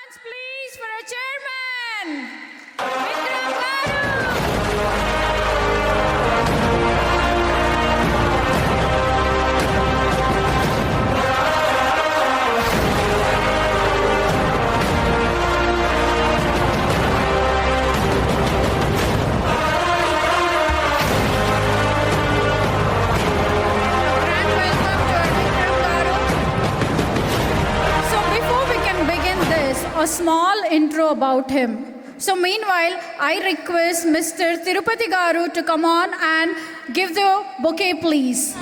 hands, please, for our chairman, Vikram Garu. A small intro about him. So meanwhile, I request Mr. Tirupati Garu to come on and give the bouquet, please.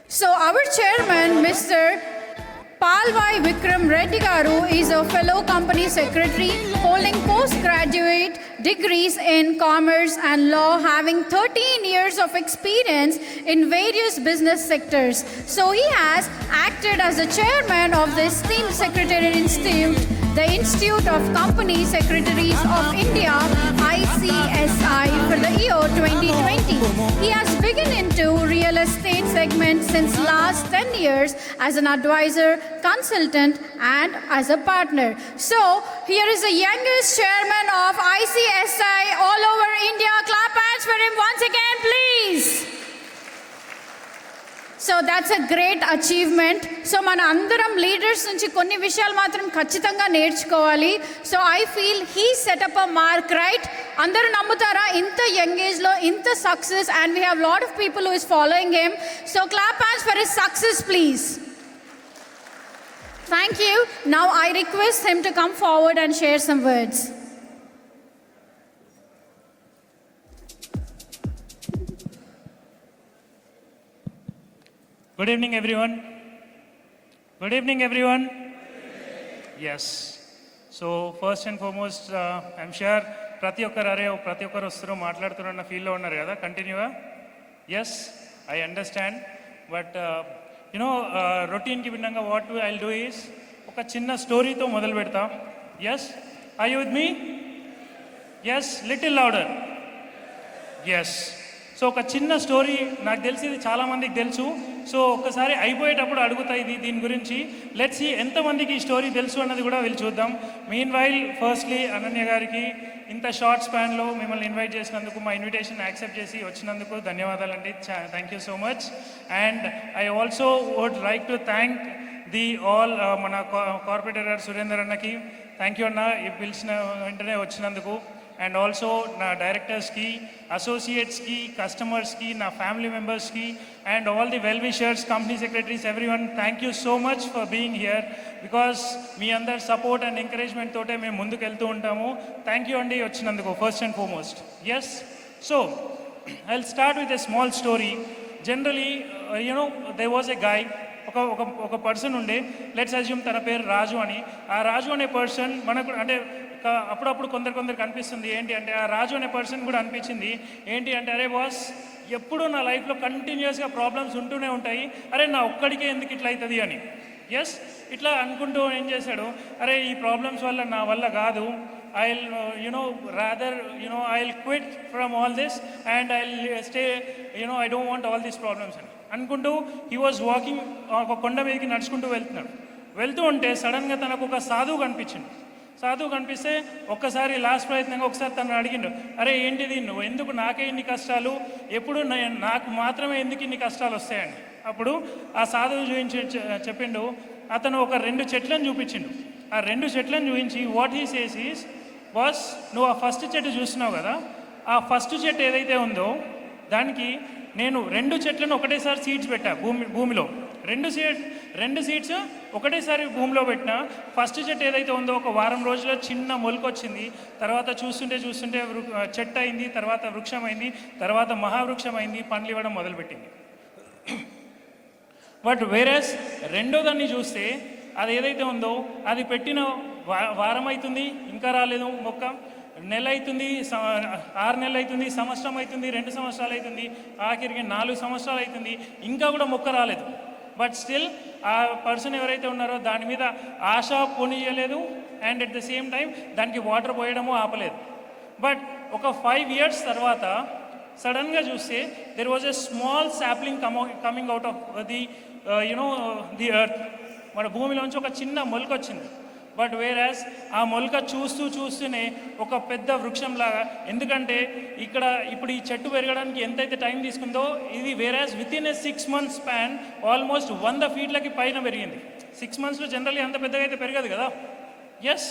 So our chairman, Mr. Palvai Vikram Reddy Garu, is a fellow company secretary holding postgraduate degrees in commerce and law, having 13 years of experience in various business sectors. So he has acted as the chairman of the esteemed Secretariat Institute, the Institute of Company Secretaries of India, ICSI, for the year 2020. He has begun into real estate segment since last 10 years as an advisor, consultant, and as a partner. So here is the youngest chairman of ICSI all over India. Clap hands for him once again, please. So that's a great achievement. So మన అందరం leaders నుంచి కొన్ని విషయాలు మాత్రం ఖచ్చితంగా నేర్చుకోవాలి. So I feel he set up a mark, right? అందరూ నమ్ముతారా ఇంత యంగ్ ఏజ్ లో ఇంత success? And we have lot of people who is following him. So clap hands for his success, please. Thank you. Now I request him to come forward and share some words. Good evening, everyone. Good evening, everyone. Yes. So first and foremost, I'm sure ప్రతి ఒక్కరు వస్తారు మాట్లాడుతున్న ఫీల్లో ఉన్నారు కదా కంటిన్యూగా. Yes, I understand. But రొటీన్కి భిన్నంగా what I will do is ఒక చిన్న స్టోరీతో మొదలు పెడతా. Yes, I you with me? Yes, little louder. Yes. So ఒక చిన్న స్టోరీ, నాకు తెలిసి ఇది చాలామందికి తెలుసు. సో ఒక్కసారి అయిపోయేటప్పుడు అడుగుతా దీని గురించి. లెట్స్ సీ ఎంతమందికి ఈ స్టోరీ తెలుసు అన్నది కూడా వీళ్ళు చూద్దాం. మీన్ వైల్ ఫస్ట్లీ అనన్య గారికి ఇంత షార్ట్ స్పాన్లో మిమ్మల్ని ఇన్వైట్ చేసినందుకు, మా ఇన్విటేషన్ యాక్సెప్ట్ చేసి వచ్చినందుకు ధన్యవాదాలండి. Thank you so much. And I also would like to thank the all మన కార్పొరేటర్ సురేందర్ అన్నకి థ్యాంక్ యూ అన్న, పిలిచిన వెంటనే వచ్చినందుకు. అండ్ ఆల్సో నా డైరెక్టర్స్కి, అసోసియేట్స్కి, కస్టమర్స్కి, నా ఫ్యామిలీ మెంబర్స్కి, and all the well wishers, company secretaries, everyone, thank you so much for being here. Because మీ అందరి సపోర్ట్ అండ్ ఎంకరేజ్మెంట్ తోటే మేము ముందుకు వెళ్తూ ఉంటాము. థ్యాంక్ యూ అండి వచ్చినందుకు, first and foremost. Yes. So I will start with a small story. Generally there was a guy, ఒక పర్సన్ ఉండే. లెట్స్ అజ్యూమ్ తన పేరు రాజు అని. ఆ రాజు అనే పర్సన్ మనకు అంటే అప్పుడప్పుడు కొందరు కనిపిస్తుంది ఏంటి అంటే, ఆ రాజు అనే పర్సన్ కూడా అనిపించింది ఏంటి అంటే, అరే బాస్, ఎప్పుడూ నా లైఫ్లో కంటిన్యూస్గా ప్రాబ్లమ్స్ ఉంటూనే ఉంటాయి, అరే నా ఒక్కడికే ఎందుకు ఇట్లా అవుతుంది అని. ఎస్, ఇట్లా అనుకుంటూ ఏం చేశాడు, అరే ఈ ప్రాబ్లమ్స్ వల్ల నా వల్ల కాదు, I'll rather I'll quit from all this and I'll stay, I don't want all these problems అని అనుకుంటూ he was walking, ఒక కొండ మీదకి నడుచుకుంటూ వెళ్తూ ఉంటే సడన్గా తనకు ఒక సాధువు కనిపిస్తే ఒక్కసారి లాస్ట్ ప్రయత్నంగా ఒకసారి తను అడిగిండు, అరే ఏంటిది, నువ్వు ఎందుకు నాకే ఇన్ని కష్టాలు, ఎప్పుడు నాకు మాత్రమే ఎందుకు ఇన్ని కష్టాలు వస్తాయని. అప్పుడు ఆ సాధువు చెప్పిండు, అతను ఒక 2 చెట్లను చూపించిండు. ఆ 2 చెట్లను చూపించి what he says is, boss, నువ్వు ఆ ఫస్ట్ చెట్టు చూస్తున్నావు కదా, ఆ ఫస్ట్ చెట్టు ఏదైతే ఉందో దానికి నేను 2 చెట్లను ఒకటేసారి సీడ్స్ పెట్టా భూమిలో. 2 సీడ్స్ ఒకటేసారి భూమిలో పెట్టిన. ఫస్ట్ చెట్టు ఏదైతే ఉందో ఒక వారం రోజుల్లో చిన్న మొలకొచ్చింది. తర్వాత చూస్తుంటే చెట్టు అయింది, తర్వాత వృక్షం అయింది, తర్వాత మహావృక్షం అయింది, పండ్లు ఇవ్వడం మొదలుపెట్టింది. బట్ వేరేస్ రెండో దాన్ని చూస్తే అది ఏదైతే ఉందో అది పెట్టిన వారం అవుతుంది, ఇంకా రాలేదు మొక్క. నెల అవుతుంది, 6 నెలలు అవుతుంది, సంవత్సరం అవుతుంది, 2 సంవత్సరాలు అవుతుంది, ఆఖరికి 4 సంవత్సరాలు అవుతుంది, ఇంకా కూడా మొక్క రాలేదు. బట్ స్టిల్ ఆ పర్సన్ ఎవరైతే ఉన్నారో దాని మీద ఆశ పోనీయలేదు, and at the same time దానికి వాటర్ పోయడము ఆపలేదు. బట్ ఒక 5 years తర్వాత సడన్గా చూస్తే there was a small sapling coming out of the earth. మన భూమిలోంచి ఒక చిన్న మొలక వచ్చింది. బట్ వేరాజ్ ఆ మొలక చూస్తూనే ఒక పెద్ద వృక్షంలాగా, ఎందుకంటే ఇప్పుడు ఈ చెట్టు పెరగడానికి ఎంతైతే టైం తీసుకుందో ఇది whereas within a 6 months span almost 100 feet పైన పెరిగింది. 6 monthsలో జనరల్లీ అంత పెద్దగా అయితే పెరగదు కదా. ఎస్,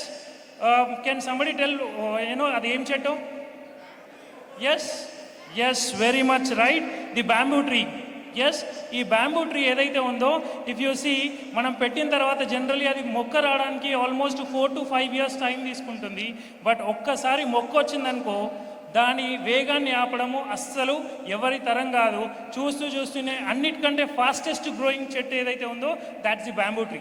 కెన్ సంబడి టెల్ అది ఏం చెట్టు? Yes, very much right, the bamboo tree. Yes, ఈ బ్యాంబూ ట్రీ ఏదైతే ఉందో, ఇఫ్ యూ సీ, మనం పెట్టిన తర్వాత జనరల్లీ అది మొక్క రావడానికి ఆల్మోస్ట్ 4 to 5 years టైం తీసుకుంటుంది. బట్ ఒక్కసారి మొక్క వచ్చిందనుకో, దాని వేగాన్ని ఆపడము అస్సలు ఎవరి తరం కాదు. చూస్తూనే అన్నిటికంటే ఫాస్టెస్ట్ గ్రోయింగ్ చెట్టు ఏదైతే ఉందో that's the bamboo tree.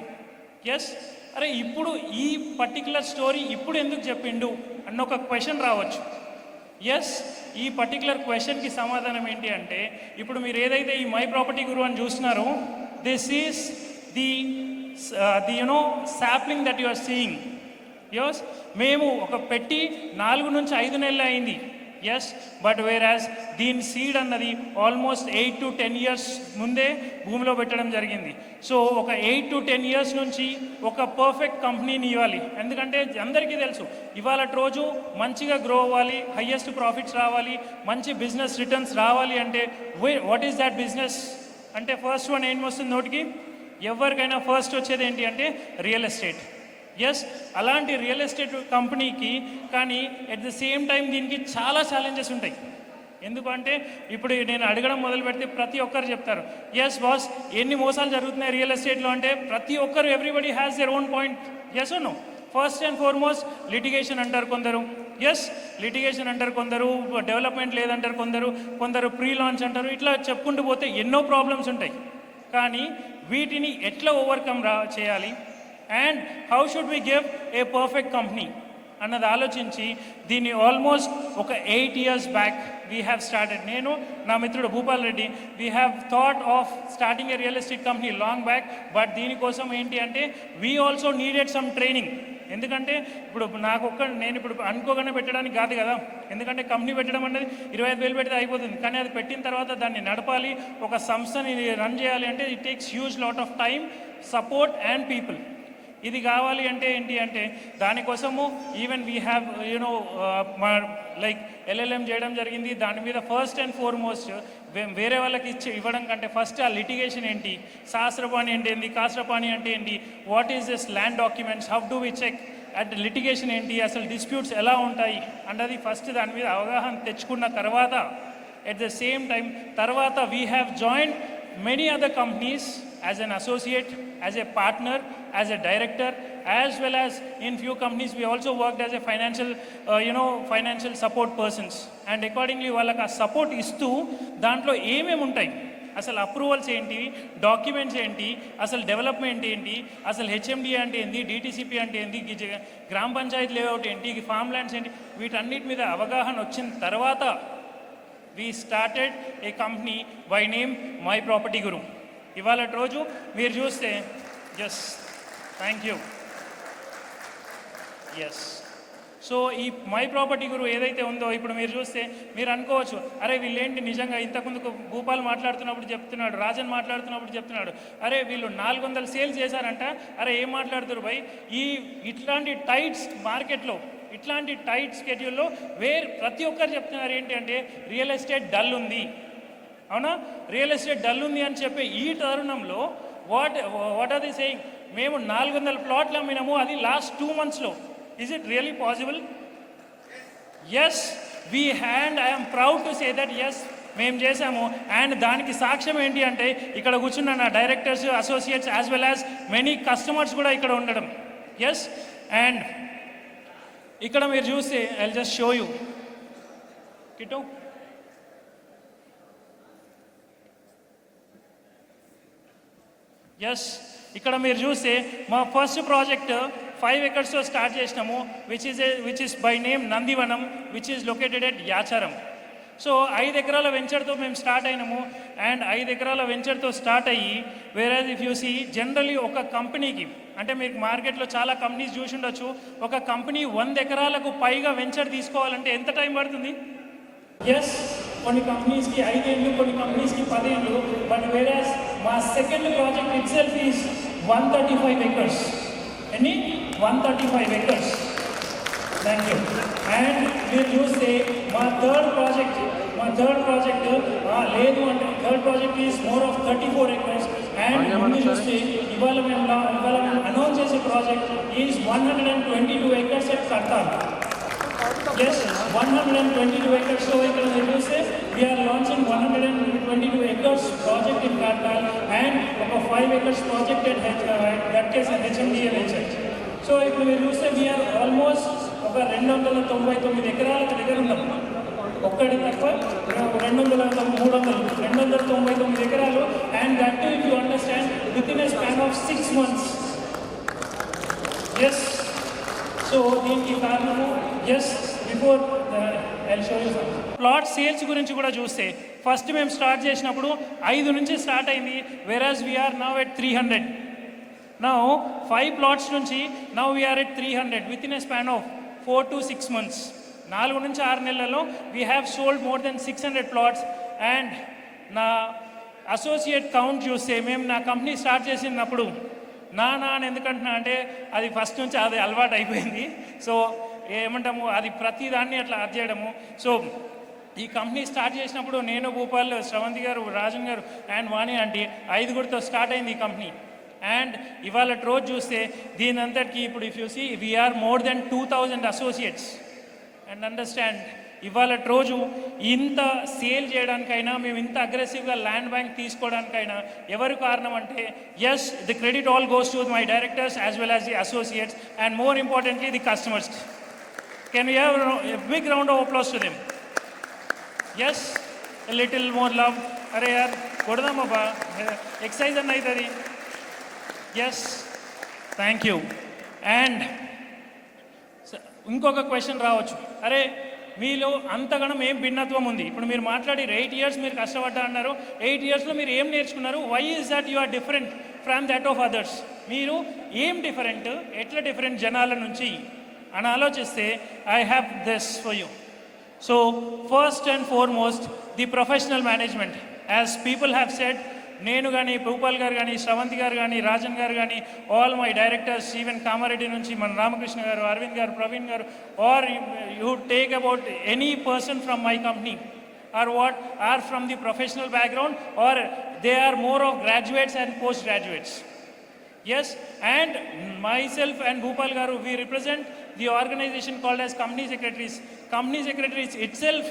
Yes, అరే ఇప్పుడు ఈ పర్టికులర్ స్టోరీ ఇప్పుడు ఎందుకు చెప్పిండు అన్న ఒక క్వశ్చన్ రావచ్చు. ఎస్, ఈ పర్టికులర్ క్వశ్చన్కి సమాధానం ఏంటి అంటే, ఇప్పుడు మీరు ఏదైతే ఈ మై ప్రాపర్టీ గురు అని చూస్తున్నారో, this is the sapling that you are seeing. Yes, మేము ఒక పెట్టి 4 నుంచి 5 నెలలు అయింది. ఎస్, బట్ వేరాజ్ దీని సీడ్ అన్నది ఆల్మోస్ట్ 8 to 10 years ముందే భూమిలో పెట్టడం జరిగింది. సో ఒక 8 to 10 years నుంచి ఒక పర్ఫెక్ట్ కంపెనీని ఇవ్వాలి. ఎందుకంటే అందరికీ తెలుసు ఇవాళ రోజు మంచిగా గ్రో అవ్వాలి, హయ్యెస్ట్ ప్రాఫిట్స్ రావాలి, మంచి బిజినెస్ రిటర్న్స్ రావాలి అంటే వాట్ ఈస్ దాట్ బిజినెస్ అంటే ఫస్ట్ వన్ ఏం వస్తుంది నోటికి? ఎవరికైనా ఫస్ట్ వచ్చేది ఏంటి అంటే రియల్ ఎస్టేట్. ఎస్, అలాంటి రియల్ ఎస్టేట్ కంపెనీకి కానీ ఎట్ ద సేమ్ టైం దీనికి చాలా ఛాలెంజెస్ ఉంటాయి. ఎందుకంటే ఇప్పుడు నేను అడగడం మొదలు పెడితే ప్రతి ఒక్కరు చెప్తారు, ఎస్ బాస్ ఎన్ని మోసాలు జరుగుతున్నాయి రియల్ ఎస్టేట్లో అంటే ప్రతి ఒక్కరు everybody has their own point. Yes no, first and foremost litigation అంటారు కొందరు. ఎస్, లిటిగేషన్ అంటారు కొందరు, డెవలప్మెంట్ లేదంటారు కొందరు ప్రీ లాంచ్ అంటారు. ఇట్లా చెప్పుకుంటూ పోతే ఎన్నో ప్రాబ్లమ్స్ ఉంటాయి. కానీ వీటిని ఎట్లా ఓవర్కమ్ చేయాలి and how should we give a perfect company అన్నది ఆలోచించి దీన్ని ఆల్మోస్ట్ ఒక 8 years back we have started. నేను నా మిత్రుడు Bhupal Reddy we have thought of starting a real estate company long back. But దీనికోసం ఏంటి అంటే we also needed some training. ఎందుకంటే ఇప్పుడు నేను ఇప్పుడు అనుకోగానే పెట్టడానికి కాదు కదా. ఎందుకంటే కంపెనీ పెట్టడం అనేది 25,000 పెడితే అయిపోతుంది. కానీ అది పెట్టిన తర్వాత దాన్ని నడపాలి, ఒక సంస్థని రన్ చేయాలి అంటే it takes huge lot of time, support and people. ఇది కావాలి అంటే ఏంటి అంటే దానికోసము even we have like LLM చేయడం జరిగింది. దాని మీద ఫస్ట్ అండ్ ఫార్మోస్ట్ వేరే వాళ్ళకి ఇవ్వడం కంటే ఫస్ట్ ఆ లిటిగేషన్ ఏంటి, శాస్త్రపాణి అంటే ఏంటి, కాస్ట్రపాణి అంటే ఏంటి, what is this land documents, how do we check at litigation ఏంటి, అసలు డిస్ప్యూట్స్ ఎలా ఉంటాయి అన్నది ఫస్ట్ దాని మీద అవగాహన తెచ్చుకున్న తర్వాత ఎట్ ద సేమ్ టైం తర్వాత we have joined many other companies as an associate, as a partner, as a director, as well as in few companies we also worked as a financial support persons. And accordingly వాళ్ళకి ఆ support ఇస్తూ దాంట్లో ఏమేమి ఉంటాయి, అసలు approvals ఏంటి, documents ఏంటి, అసలు డెవలప్మెంట్ ఏంటి, అసలు HMD అంటే ఏంటి, DTCP అంటే ఏంటి, గ్రామ పంచాయతీ లేఅవుట్ ఏంటి, ఫామ్ ల్యాండ్స్ ఏంటి, వీటన్నిటి మీద అవగాహన వచ్చిన తర్వాత we started a company by name My Property Guru. ఇవాళ రోజు మీరు చూస్తే yes, thank you. Yes, so ఈ మై ప్రాపర్టీ గురు ఏదైతే ఉందో ఇప్పుడు మీరు చూస్తే మీరు అనుకోవచ్చు, అరే వీళ్ళేంటి నిజంగా ఇంతకుముందుకు భూపాల్ మాట్లాడుతున్నప్పుడు చెప్తున్నాడు, రాజన్ మాట్లాడుతున్నప్పుడు చెప్తున్నాడు, అరే వీళ్ళు 400 సేల్స్ చేశారంట. అరే ఏం మాట్లాడుతున్నారు భయ్, ఇట్లాంటి టైట్స్ మార్కెట్లో, ఇట్లాంటి టైట్ స్కెడ్యూల్లో ప్రతి ఒక్కరు చెప్తున్నారు ఏంటి అంటే రియల్ ఎస్టేట్ డల్ ఉంది. అవునా, రియల్ ఎస్టేట్ డల్ ఉంది అని చెప్పే ఈ తరుణంలో వాట్ ఆర్ ది సేయింగ్, మేము 400 ప్లాట్లు అమ్మినాము అది లాస్ట్ 2 monthsలో. Is it really possible? Yes, we hand I'm proud to say that yes మేము చేసాము. అండ్ దానికి సాక్ష్యం ఏంటి అంటే ఇక్కడ కూర్చున్న నా directors, associates as well as many customers కూడా ఇక్కడ ఉండడం. ఎస్, అండ్ ఇక్కడ మీరు చూస్తే ఐ జస్ట్ షో యూ కిటో. ఎస్, ఇక్కడ మీరు చూస్తే మా ఫస్ట్ ప్రాజెక్ట్ 5 acres స్టార్ట్ చేసినాము, which is by name Nandivanam, which is located at Yacharam. So 5 ఎకరాల వెంచర్తో మేము స్టార్ట్ అయినాము. అండ్ 5 ఎకరాల వెంచర్తో స్టార్ట్ అయ్యి వేరేజ్ ఇఫ్ యూ సీ జనరలీ ఒక కంపెనీకి అంటే మీకు మార్కెట్లో చాలా కంపెనీస్ చూసి ఉండొచ్చు, ఒక కంపెనీ 100 ఎకరాలకు పైగా వెంచర్ తీసుకోవాలంటే ఎంత టైం పడుతుంది? ఎస్, కొన్ని కంపెనీస్కి 5 ఏళ్ళు, కొన్ని కంపెనీస్కి 10 ఏళ్ళు. బట్ వేరేజ్ మా second project it self is 135 acres. Any 135 acres. Thank you. And మీరు చూస్తే మా థర్డ్ ప్రాజెక్ట్ లేదు అంటే third project is more of 34 acres. And ముందు చూస్తే ఇవాళ మేము అనౌన్స్ చేసే project is 122 acres at Kartal. Yes, 122 acres. So ఇక్కడ మీరు చూస్తే we are launching 122 acres project in Kartal and ఒక 5 acres project at that case HMDA venture. So ఇప్పుడు మీరు చూస్తే we are almost ఒక 299 ఎకరాల దగ్గర ఉన్నాం. ఒక్కటి తక్కువ 299 ఎకరాలు. And that if you understand within a span of 6 months. Yes, so దీనికి కారణము yes before I show you plot sales గురించి కూడా చూస్తే ఫస్ట్ మేము స్టార్ట్ చేసినప్పుడు 5 నుంచి స్టార్ట్ అయింది, వెరాజ్ we are now at 300. Now 5 plots నుంచి now we are at 300 within a span of 4 to 6 months. 4 నుంచి 6 నెలల్లో we have sold more than 600 plots. And నా అసోసియేట్ కౌంట్ చూస్తే మేము నా కంపెనీ స్టార్ట్ చేసినప్పుడు నా అని ఎందుకంటున్నా అంటే అది ఫస్ట్ నుంచి అది అలవాటు అయిపోయింది. సో ఏమంటాము, అది ప్రతిదాన్ని అట్లా అది చేయడము. సో ఈ కంపెనీ స్టార్ట్ చేసినప్పుడు నేను, భూపాల్, శ్రవంతి గారు, రాజన్ గారు అండ్ వాణి ఆంటీ 5గురితో స్టార్ట్ అయింది ఈ కంపెనీ. అండ్ ఇవాళ రోజు చూస్తే దీని అంతటికి ఇప్పుడు if you see we are more than 2000 associates. And understand, ఇవాళ రోజు ఇంత సేల్ చేయడానికైనా, మేము ఇంత అగ్రెసివ్గా ల్యాండ్ బ్యాంక్ తీసుకోవడానికైనా ఎవరు కారణం అంటే yes, the credit all goes to my directors as well as the associates and more importantly the customers. Can you have a big round of applause to them? Yes, little more love. అరే యార్ కొడదామబ్బా, excise అన్న అవుతుంది. Yes, thank you. And ఇంకొక question రావచ్చు, అరే మీలో అంతగానం ఏం భిన్నత్వం ఉంది? ఇప్పుడు మీరు మాట్లాడి 8 years మీరు కష్టపడ్డా అన్నారు. 8 yearsలో మీరు ఏం నేర్చుకున్నారు? Why is that you are different from that of others? మీరు ఏం డిఫరెంట్, ఎట్లా డిఫరెంట్ జనాల నుంచి అని ఆలోచిస్తే I have this for you. So first and foremost the professional management. As people have said, నేను కానీ, భూపాల్ గారు కానీ, శ్రవంతి గారు కానీ, రాజన్ గారు కానీ, all my directors, even Kamareddy నుంచి మన Ramakrishna garu, Aravind garu, Praveen garu, are you take about any person from my company or what are from the professional background or they are more of graduates and post graduates. Yes, and myself and Bhupal Garu, we represent the organization called as company secretaries. Company secretaries itself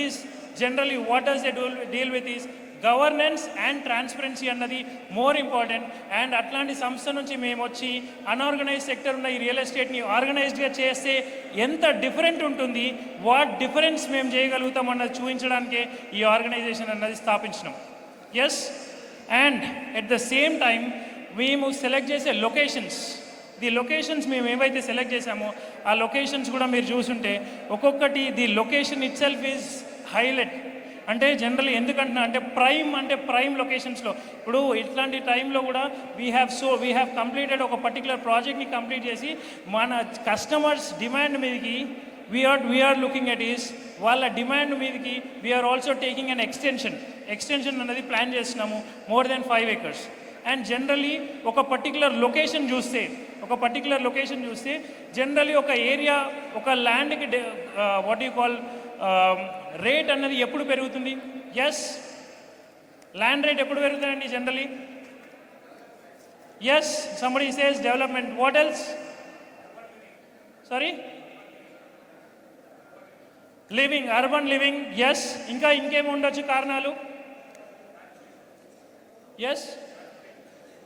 is generally what does they deal with is governance and transparency అన్నది more important. And అట్లాంటి సంస్థ నుంచి మేము వచ్చి unorganised sector ఉన్న ఈ real ఎస్టేట్ని ఆర్గనైజ్డ్గా చేస్తే ఎంత డిఫరెంట్ ఉంటుంది, వాట్ డిఫరెన్స్ మేము చేయగలుగుతాం అన్నది చూపించడానికే ఈ ఆర్గనైజేషన్ అన్నది స్థాపించినాం. Yes, and at the same time మేము సెలెక్ట్ చేసే లొకేషన్స్, ది లొకేషన్స్ మేము ఏవైతే సెలెక్ట్ చేసామో ఆ లొకేషన్స్ కూడా మీరు చూసుంటే ఒక్కొక్కటి the location itself is highlight. అంటే జనరల్లీ ఎందుకంటున్నా అంటే ప్రైమ్ లొకేషన్స్లో ఇప్పుడు ఇట్లాంటి టైంలో కూడా వీ హ్యావ్ కంప్లీటెడ్ ఒక పర్టికులర్ ప్రాజెక్ట్ని కంప్లీట్ చేసి మన కస్టమర్స్ డిమాండ్ మీదకి వీఆర్ లుకింగ్ ఎట్ ఈస్ వాళ్ళ డిమాండ్ మీదకి we are also taking an extension అనేది ప్లాన్ చేస్తున్నాము more than 5 acres. And generally ఒక పర్టికులర్ లొకేషన్ చూస్తే జనరలీ ఒక ఏరియా ఒక ల్యాండ్కి వాట్ యూ కాల్ రేట్ అన్నది ఎప్పుడు పెరుగుతుంది? ఎస్, ల్యాండ్ రేట్ ఎప్పుడు పెరుగుతుందండి generally? Yes, somebody says development. What else? Sorry, living, urban living. Yes, ఇంకా ఇంకేమి ఉండొచ్చు కారణాలు? ఎస్,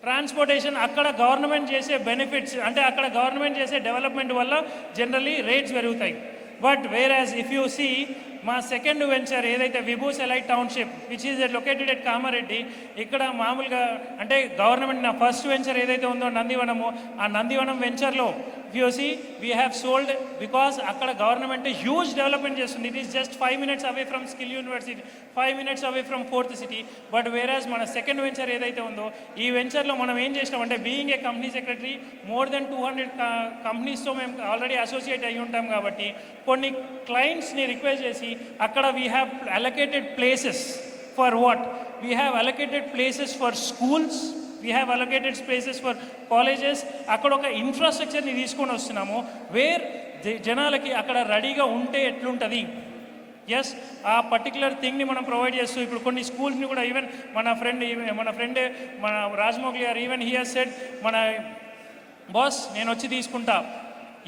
ట్రాన్స్పోర్టేషన్, అక్కడ గవర్నమెంట్ చేసే బెనిఫిట్స్ అంటే అక్కడ గవర్నమెంట్ చేసే డెవలప్మెంట్ వల్ల జనరలీ రేట్స్ పెరుగుతాయి. But whereas if you see మా సెకండ్ వెంచర్ ఏదైతే Vibhus elite township which is located at Kamareddy, ఇక్కడ మామూలుగా అంటే గవర్నమెంట్ నా ఫస్ట్ వెంచర్ ఏదైతే ఉందో నందివనము, ఆ నందివనం వెంచర్లో you see we have sold because అక్కడ గవర్నమెంట్ హ్యూజ్ డెవలప్మెంట్ చేస్తుంది. It is just 5 minutes away from skill university, 5 minutes away from 4th city. But whereas మన సెకండ్ వెంచర్ ఏదైతే ఉందో ఈ వెంచర్లో మనం ఏం చేసినామంటే being a company secretary more than 200 కంపెనీస్తో మేము ఆల్రెడీ అసోసియేట్ అయ్యి ఉంటాం కాబట్టి కొన్ని క్లయింట్స్ని రిక్వెస్ట్ చేసి అక్కడ we have allocated places for what? We have allocated places for schools we have allocated spaces for colleges. అక్కడ ఒక ఇన్ఫ్రాస్ట్రక్చర్ని తీసుకొని వస్తున్నాము వేర్ జనాలకి అక్కడ రెడీగా ఉంటే ఎట్లుంటుంది. ఎస్, ఆ పర్టికులర్ థింగ్ని మనం ప్రొవైడ్ చేస్తూ ఇప్పుడు కొన్ని స్కూల్స్ని కూడా ఈవెన్ మన ఫ్రెండే మన రాజమౌళి గారు ఈవెన్ హీ హెస్ సెడ్ మన బాస్ నేను వచ్చి తీసుకుంటా.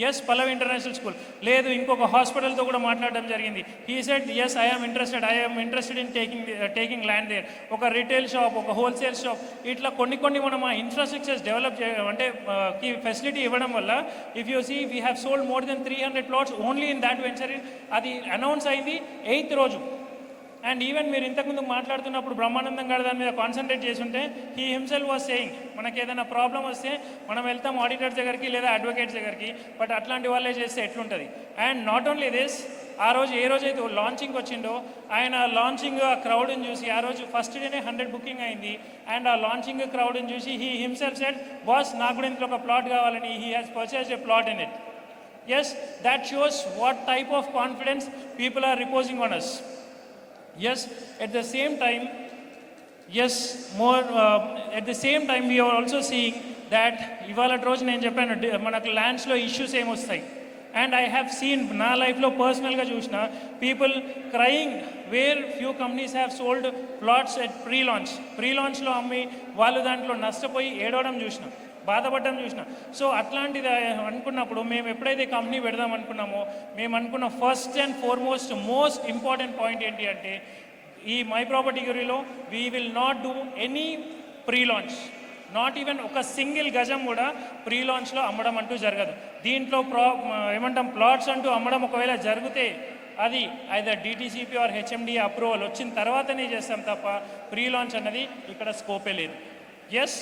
ఎస్, పల్లవి ఇంటర్నేషనల్ స్కూల్ లేదు ఇంకొక హాస్పిటల్తో కూడా మాట్లాడడం జరిగింది. He said yes I'm interested in taking land there. ఒక రిటైల్ షాప్, ఒక హోల్సేల్ షాప్, ఇట్లా కొన్ని మనం ఆ ఇన్ఫ్రాస్ట్రక్చర్స్ డెవలప్ అంటే ఫెసిలిటీ ఇవ్వడం వల్ల if you see we have sold more than 300 plots only in that venture. అది అనౌన్స్ అయింది 8th రోజు. అండ్ ఈవెన్ మీరు ఇంతకుముందు మాట్లాడుతున్నప్పుడు బ్రహ్మానందం గారు దాని మీద కాన్సన్ట్రేట్ చేసి ఉంటే హీ హిమ్సెల్ఫ్ వాజ్ సేయింగ్ మనకి ఏదైనా ప్రాబ్లం వస్తే మనం వెళ్తాం ఆడిటర్స్ దగ్గరికి లేదా అడ్వకేట్స్ దగ్గరికి, బట్ అట్లాంటి వాళ్ళే చేస్తే ఎట్లుంటుంది. అండ్ నాట్ ఓన్లీ దిస్, ఆ రోజు ఏ రోజైతే లాంచింగ్ వచ్చిందో ఆయన లాంచింగ్ ఆ క్రౌడ్ని చూసి ఆ రోజు ఫస్ట్ డేనే 100 బుకింగ్ అయింది. అండ్ ఆ లాంచింగ్ క్రౌడ్ని చూసి హీ హిమ్సెల్ఫ్ సెడ్ బాస్ నాకు కూడా ఇంట్లో ఒక ప్లాట్ కావాలని he has purchased a plot in it. Yes, that shows what type of confidence people are reposing on us. Yes, at the same time, at the same time we are also seeing that ఇవాళ రోజు నేను చెప్పాను మనకు ల్యాండ్స్లో issues ఏమొస్తాయి. And I have seen నా లైఫ్లో పర్సనల్గా చూసిన people crying where few companies have sold plots at ప్రీ-లాంచ్లో అమ్మి వాళ్ళు దాంట్లో నష్టపోయి ఏడవడం చూసిన, బాధపడడం చూసిన. సో అట్లాంటిది అనుకున్నప్పుడు మేము ఎప్పుడైతే కంపెనీ పెడదాం అనుకున్నామో మేము అనుకున్న first and foremost most important point ఏంటి అంటే ఈ మై ప్రాపర్టీ గురిలో we will not do any pre-launch, not even ఒక సింగిల్ గజం కూడా ప్రీ-లాంచ్లో అమ్మడం అంటూ జరగదు. దీంట్లో ప్లాట్స్ అంటూ అమ్మడం ఒకవేళ జరిగితే అది either DTCP or HMD approval వచ్చిన తర్వాతనే చేస్తాం తప్ప ప్రీ-లాంచ్ అన్నది ఇక్కడ స్కోపే లేదు. Yes,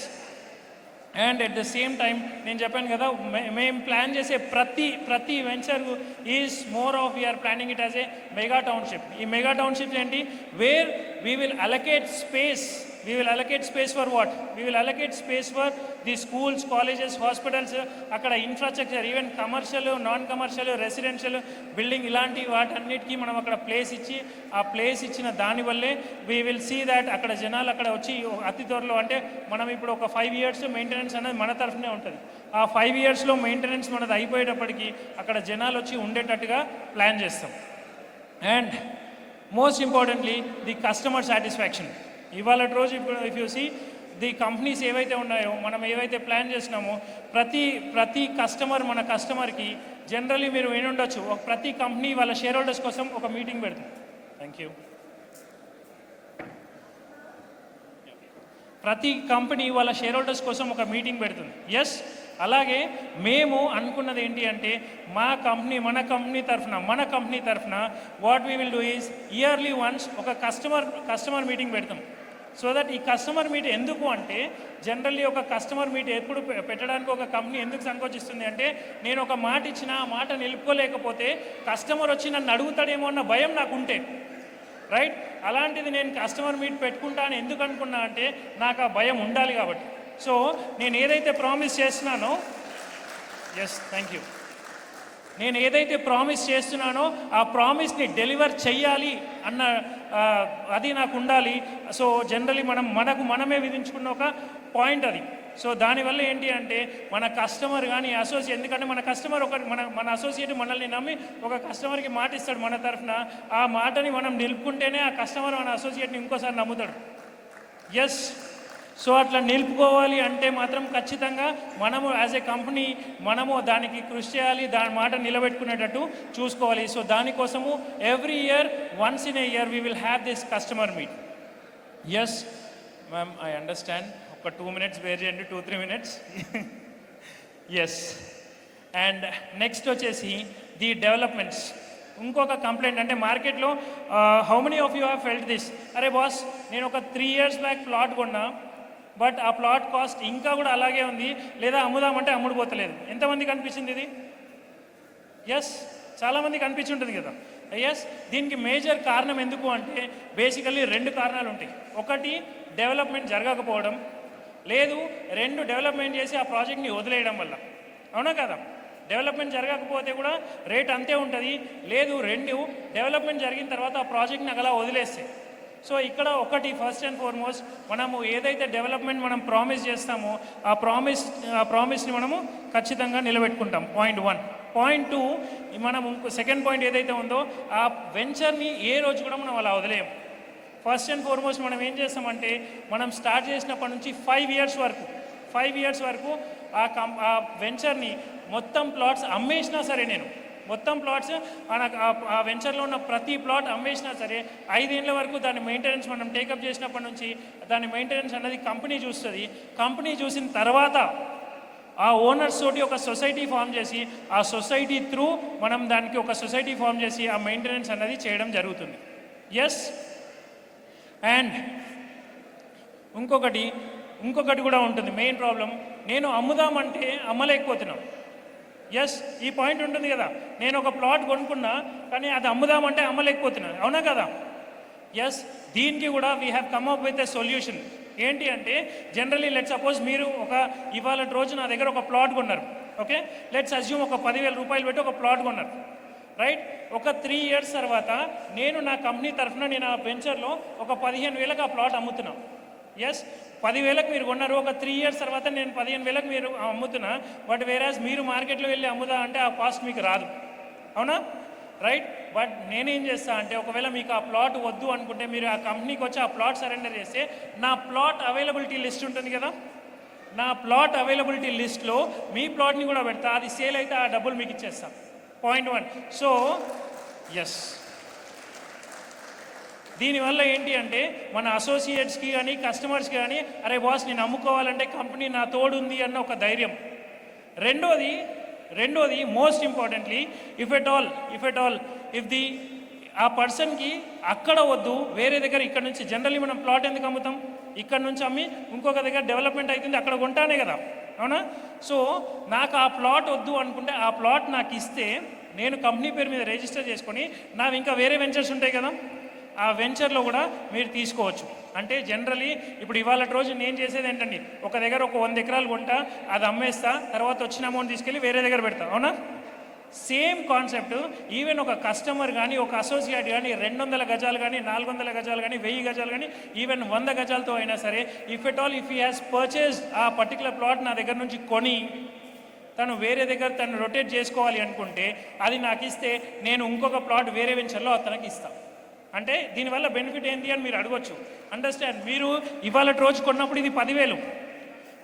and at the same time నేను చెప్పాను కదా మేము ప్లాన్ చేసే ప్రతి venture is more of we're planning it as a mega township. ఈ మెగా టౌన్షిప్స్ ఏంటి, where we will allocate space for what, we will allocate space for the schools, colleges, hospitals, అక్కడ infrastructure even commercial, non commercial, residential building ఇలాంటి వాటన్నిటికీ మనం అక్కడ place ఇచ్చి ఆ place ఇచ్చిన దానివల్లే వీ విల్ సీ దాట్ అక్కడ జనాలు అక్కడ వచ్చి అతి త్వరలో అంటే మనం ఇప్పుడు ఒక 5 years మెయింటెనెన్స్ అనేది మన తరఫునే ఉంటుంది. ఆ 5 yearsలో మెయింటెనెన్స్ మనది అయిపోయేటప్పటికి అక్కడ జనాలు వచ్చి ఉండేటట్టుగా ప్లాన్ చేస్తాం. And most importantly the customer satisfaction. ఇవాళ రోజు ఇప్పుడు if you see the companies ఏవైతే ఉన్నాయో మనం ఏవైతే ప్లాన్ చేసినామో ప్రతి కస్టమర్ మన కస్టమర్కి జనరల్లీ మీరు వినుండొచ్చు ప్రతి కంపెనీ వాళ్ళ షేర్ హోల్డర్స్ కోసం ఒక మీటింగ్ పెడుతుంది. Thank you. ప్రతి కంపెనీ వాళ్ళ షేర్ హోల్డర్స్ కోసం ఒక మీటింగ్ పెడుతుంది. ఎస్, అలాగే మేము అనుకున్నది ఏంటి అంటే మన కంపెనీ తరఫున what we will do is yearly once ఒక కస్టమర్ మీటింగ్ పెడతాం. సో దట్ ఈ కస్టమర్ మీట్ ఎందుకు అంటే జనరల్లీ ఒక కస్టమర్ మీట్ ఎప్పుడు పెట్టడానికి ఒక కంపెనీ ఎందుకు సంకోచిస్తుంది అంటే నేను ఒక మాట ఇచ్చిన ఆ మాట నిలుపుకోలేకపోతే కస్టమర్ వచ్చి నన్ను అడుగుతాడేమో అన్న భయం నాకు ఉంటే, రైట్? అలాంటిది నేను కస్టమర్ మీట్ పెట్టుకుంటా అని ఎందుకు అనుకున్నా అంటే నాకు ఆ భయం ఉండాలి కాబట్టి. సో నేను ఏదైతే ప్రామిస్ చేస్తున్నానో, ఎస్ థ్యాంక్ యూ, నేను ఏదైతే ప్రామిస్ చేస్తున్నానో ఆ ప్రామిస్ని డెలివర్ చెయ్యాలి అన్న అది నాకు ఉండాలి. సో జనరలీ మనమే విధించుకున్న ఒక పాయింట్ అది. సో దానివల్ల ఏంటి అంటే మన కస్టమర్ కానీ అసోసియేట్, ఎందుకంటే మన కస్టమర్ మన అసోసియేట్ మనల్ని నమ్మి ఒక కస్టమర్కి మాట ఇస్తాడు మన తరఫున, ఆ మాటని మనం నిలుపుకుంటేనే ఆ కస్టమర్ మన అసోసియేట్ని ఇంకోసారి నమ్ముతాడు. ఎస్, సో అట్లా నిలుపుకోవాలి అంటే మాత్రం ఖచ్చితంగా మనము యాజ్ ఏ కంపెనీ మనము దానికి కృషి చేయాలి, దాని మాట నిలబెట్టుకునేటట్టు చూసుకోవాలి. సో దానికోసము every year once in a year we will have this customer meet. Yes ma'am, I understand. ఒక 2 minutes వేర్ చేయండి, 2-3 minutes. ఎస్, అండ్ నెక్స్ట్ వచ్చేసి ది డెవలప్మెంట్స్. ఇంకొక కంప్లైంట్ అంటే మార్కెట్లో how many of you have felt this, అరే boss నేను ఒక 3 years బ్యాక్ ప్లాట్ కొన్నా బట్ ఆ ప్లాట్ కాస్ట్ ఇంకా కూడా అలాగే ఉంది, లేదా అమ్ముదామంటే అమ్ముడుపోతలేదు. ఎంతమందికి అనిపించింది ఇది? ఎస్, చాలామందికి అనిపించి ఉంటుంది కదా. ఎస్, దీనికి మేజర్ కారణం ఎందుకు అంటే బేసికల్లీ 2 కారణాలు ఉంటాయి. ఒకటి డెవలప్మెంట్ జరగకపోవడం, లేదు 2 డెవలప్మెంట్ చేసి ఆ ప్రాజెక్ట్ని వదిలేయడం వల్ల. అవునా కదా? డెవలప్మెంట్ జరగకపోతే కూడా రేట్ అంతే ఉంటుంది, లేదు 2 డెవలప్మెంట్ జరిగిన తర్వాత ఆ ప్రాజెక్ట్ని అలా వదిలేస్తే. సో ఇక్కడ ఒకటి ఫస్ట్ అండ్ ఫార్మోస్ట్ మనము ఏదైతే డెవలప్మెంట్ మనం ప్రామిస్ చేస్తామో ఆ ప్రామిస్ని మనము ఖచ్చితంగా నిలబెట్టుకుంటాం. పాయింట్ 1. పాయింట్ 2, మనం సెకండ్ పాయింట్ ఏదైతే ఉందో ఆ వెంచర్ని ఏ రోజు కూడా మనం అలా వదిలేయం. ఫస్ట్ అండ్ ఫార్మోస్ట్ మనం ఏం చేస్తామంటే మనం స్టార్ట్ చేసినప్పటి నుంచి 5 ఇయర్స్ వరకు ఆ వెంచర్ని మొత్తం ప్లాట్స్ అమ్మేసినా సరే, నేను మొత్తం ప్లాట్స్ ఆ వెంచర్లో ఉన్న ప్రతి ప్లాట్ అమ్మేసినా సరే 5 ఏళ్ళ వరకు దాని మెయింటెనెన్స్ మనం టేకప్ చేసినప్పటి నుంచి దాని మెయింటెనెన్స్ అనేది కంపెనీ చూస్తుంది. కంపెనీ చూసిన తర్వాత ఆ ఓనర్స్ తోటి ఒక సొసైటీ ఫామ్ చేసి ఆ సొసైటీ త్రూ మనం దానికి ఒక సొసైటీ ఫామ్ చేసి ఆ మెయింటెనెన్స్ అనేది చేయడం జరుగుతుంది. ఎస్. అండ్ ఇంకొకటి కూడా ఉంటుంది. మెయిన్ ప్రాబ్లం, నేను అమ్ముదామంటే అమ్మలేకపోతున్నాం. ఎస్, ఈ పాయింట్ ఉంటుంది కదా, నేను ఒక ప్లాట్ కొనుక్కున్నా కానీ అది అమ్ముదామంటే అమ్మలేకపోతున్నాను, అవునా కదా? ఎస్, దీనికి కూడా we have come up with a solution. ఏంటి అంటే జనరలీ లెట్స్ సపోజ్ మీరు ఇవాళ రోజు నా దగ్గర ఒక ప్లాట్ కొన్నారు. ఓకే, లెట్స్ అజ్యూమ్ ఒక 10,000 రూపాయలు పెట్టి ఒక ప్లాట్ కొన్నారు, రైట్? ఒక 3 ఇయర్స్ తర్వాత నేను నా కంపెనీ తరఫున నేను ఆ వెంచర్లో ఒక 15,000కి ఆ ప్లాట్ అమ్ముతున్నాను. ఎస్, 10,000కి మీరు కొన్నారు. ఒక 3 ఇయర్స్ తర్వాత నేను 15,000కి మీరు అమ్ముతున్నా. బట్ వేరాజ్ మీరు మార్కెట్లో వెళ్ళి అమ్ముదా అంటే ఆ కాస్ట్ మీకు రాదు, అవునా? రైట్. బట్ నేనేం చేస్తా అంటే ఒకవేళ మీకు ఆ ప్లాట్ వద్దు అనుకుంటే మీరు ఆ కంపెనీకి వచ్చి ఆ ప్లాట్ సరెండర్ చేస్తే నా ప్లాట్ అవైలబిలిటీ లిస్ట్ ఉంటుంది కదా, నా ప్లాట్ అవైలబిలిటీ లిస్ట్లో మీ ప్లాట్ని కూడా పెడతా. అది సేల్ అయితే ఆ డబ్బులు మీకు ఇచ్చేస్తాం. పాయింట్ 1. సో ఎస్, దీనివల్ల ఏంటి అంటే మన అసోసియేట్స్కి కానీ కస్టమర్స్కి కానీ అరే బాస్ నేను అమ్ముకోవాలంటే కంపెనీ నా తోడుంది అన్న ఒక ధైర్యం. రెండోది most importantly if at all ఆ పర్సన్కి అక్కడ వద్దు, వేరే దగ్గర ఇక్కడ నుంచి జనరల్లీ మనం ప్లాట్ ఎందుకు అమ్ముతాం? ఇక్కడ నుంచి అమ్మి ఇంకొక దగ్గర డెవలప్మెంట్ అవుతుంది అక్కడ కొంటానే కదా, అవునా? సో నాకు ఆ ప్లాట్ వద్దు అనుకుంటే ఆ ప్లాట్ నాకు ఇస్తే నేను కంపెనీ పేరు మీద రిజిస్టర్ చేసుకొని నావి ఇంకా వేరే వెంచర్స్ ఉంటాయి కదా, ఆ వెంచర్లో కూడా మీరు తీసుకోవచ్చు. అంటే జనరలీ ఇప్పుడు ఇవాళ రోజు నేను చేసేది ఏంటండి, ఒక దగ్గర ఒక 100 ఎకరాలు కొంటా, అది అమ్మేస్తా, తర్వాత వచ్చిన అమౌంట్ తీసుకెళ్ళి వేరే దగ్గర పెడతా, అవునా? సేమ్ కాన్సెప్ట్ ఈవెన్ ఒక కస్టమర్ కానీ ఒక అసోసియేట్ కానీ 200 గజాలు కానీ 400 గజాలు కానీ 1000 గజాలు కానీ ఈవెన్ 100 గజాలతో అయినా సరే ఇఫ్ హీ హ్యాస్ పర్చేస్డ్ ఆ పర్టికులర్ ప్లాట్ నా దగ్గర నుంచి కొని తను వేరే దగ్గర తను రొటేట్ చేసుకోవాలి అనుకుంటే అది నాకు ఇస్తే నేను ఇంకొక ప్లాట్ వేరే వెంచర్లో అతనికి ఇస్తాను. అంటే దీనివల్ల బెనిఫిట్ ఏంటి అని మీరు అడగొచ్చు. అండర్స్టాండ్, మీరు ఇవాళ రోజు కొన్నప్పుడు ఇది 10,000,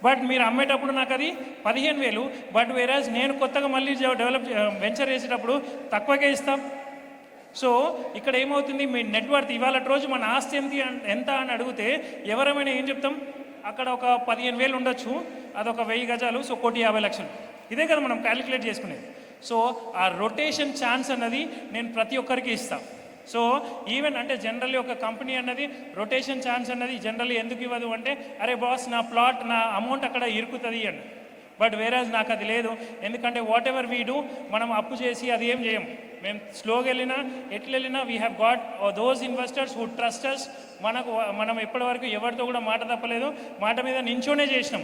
బట్ మీరు అమ్మేటప్పుడు నాకు అది 15,000. బట్ వేరాజ్ నేను కొత్తగా మళ్ళీ డెవలప్ వెంచర్ చేసేటప్పుడు తక్కువకే ఇస్తాం. సో ఇక్కడ ఏమవుతుంది, మీ నెట్వర్త్ ఇవాళ రోజు మన ఆస్తి ఎంత అని అడిగితే ఎవరైనా ఏం చెప్తాం, అక్కడ ఒక 15,000 ఉండొచ్చు, అదొక 1000 గజాలు, సో 1,50,00,000. ఇదే కదా మనం క్యాలిక్యులేట్ చేసుకునేది. సో ఆ రొటేషన్ ఛాన్స్ అన్నది నేను ప్రతి ఒక్కరికి ఇస్తాను. సో ఈవెన్ అంటే జనరల్లీ ఒక కంపెనీ అన్నది రొటేషన్ ఛాన్స్ అన్నది జనరల్లీ ఎందుకు ఇవ్వదు అంటే అరే బాస్ నా ప్లాట్ నా అమౌంట్ అక్కడ ఇరుకుతుంది అని. బట్ వేరాజ్ నాకు అది లేదు. ఎందుకంటే వాట్ ఎవర్ వీ డూ మనం అప్పు చేసి అది ఏం చేయం. మేము స్లోగా వెళ్ళినా ఎట్లెళ్ళినా we have got those investors who trust us. మనం ఇప్పటివరకు ఎవరితో కూడా మాట తప్పలేదు, మాట మీద నించోనే చేసినాం.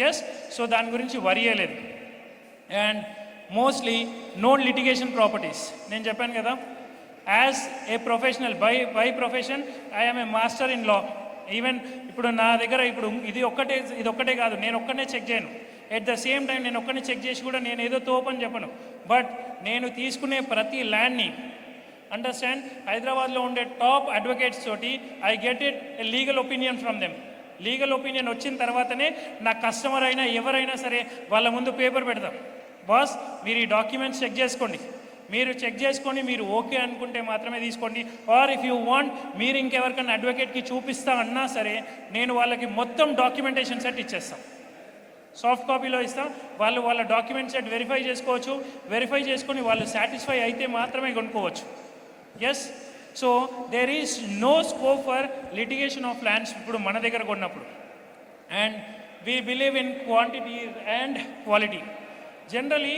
ఎస్, సో దాని గురించి వరీ అయ్యలేదు. And mostly no litigation properties. నేను చెప్పాను కదా, as a professional by profession I am a master in law. Even ఇప్పుడు నా దగ్గర ఇప్పుడు ఇది ఒక్కటే కాదు, నేను ఒక్కనే చెక్ చేయను. ఎట్ ద సేమ్ టైం నేను ఒక్కనే చెక్ చేసి కూడా నేను ఏదో తోపని చెప్పను. బట్ నేను తీసుకునే ప్రతి ల్యాండ్ని అండర్స్టాండ్ హైదరాబాద్లో ఉండే టాప్ అడ్వకేట్స్ తోటి I get it a legal opinion from them. Legal opinion వచ్చిన తర్వాతనే నా కస్టమర్ అయినా ఎవరైనా సరే వాళ్ళ ముందు పేపర్ పెడతాం, బాస్ మీరు ఈ డాక్యుమెంట్స్ చెక్ చేసుకోండి, మీరు చెక్ చేసుకొని మీరు ఓకే అనుకుంటే మాత్రమే తీసుకోండి. ఆర్ ఇఫ్ యూ వాంట్ మీరు ఇంకెవరికైనా అడ్వకేట్కి చూపిస్తా అన్నా సరే నేను వాళ్ళకి మొత్తం డాక్యుమెంటేషన్ సెట్ ఇచ్చేస్తాం, సాఫ్ట్ కాపీలో ఇస్తాం. వాళ్ళ డాక్యుమెంట్ సెట్ వెరిఫై చేసుకోవచ్చు. వెరిఫై చేసుకొని వాళ్ళు సాటిస్ఫై అయితే మాత్రమే కొనుక్కోవచ్చు. Yes, so there is no scope for litigation of lands ఇప్పుడు మన దగ్గర కొన్నప్పుడు. And we believe in quantity and quality. Generally